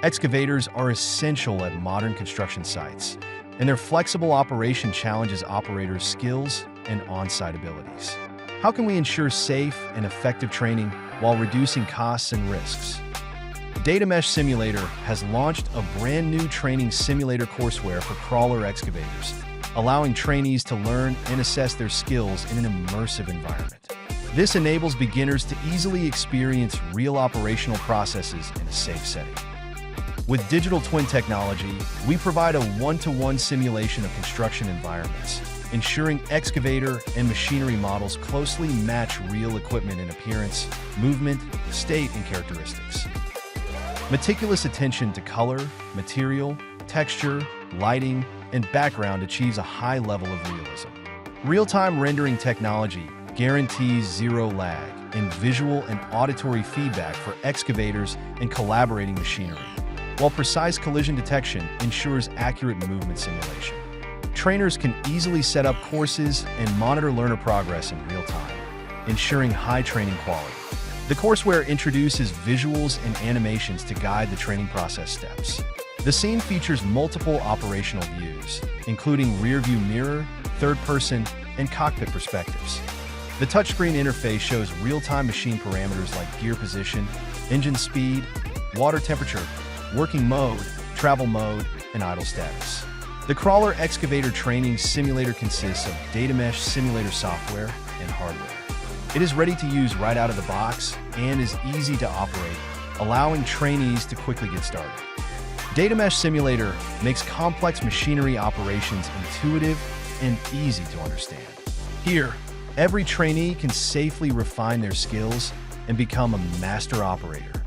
Excavators are essential at modern construction sites, and their flexible operation challenges operators' skills and on-site abilities. How can we ensure safe and effective training while reducing costs and risks? DataMesh Simulator has launched a brand new training simulator courseware for crawler excavators, allowing trainees to learn and assess their skills in an immersive environment. This enables beginners to easily experience real operational processes in a safe setting. With digital twin technology, we provide a one-to-one simulation of construction environments, ensuring excavator and machinery models closely match real equipment in appearance, movement, state, and characteristics. Meticulous attention to color, material, texture, lighting, and background achieves a high level of realism. Real-time rendering technology guarantees zero lag in visual and auditory feedback for excavators and collaborating machinery, while precise collision detection ensures accurate movement simulation. Trainers can easily set up courses and monitor learner progress in real time, ensuring high training quality. The courseware introduces visuals and animations to guide the training process steps. The scene features multiple operational views, including rear-view mirror, third-person, and cockpit perspectives. The touchscreen interface shows real-time machine parameters like gear position, engine speed, water temperature, working mode, travel mode, and idle status. The Crawler Excavator Training Simulator consists of DataMesh Simulator software and hardware. It is ready to use right out of the box and is easy to operate, allowing trainees to quickly get started. DataMesh Simulator makes complex machinery operations intuitive and easy to understand. Here, every trainee can safely refine their skills and become a master operator.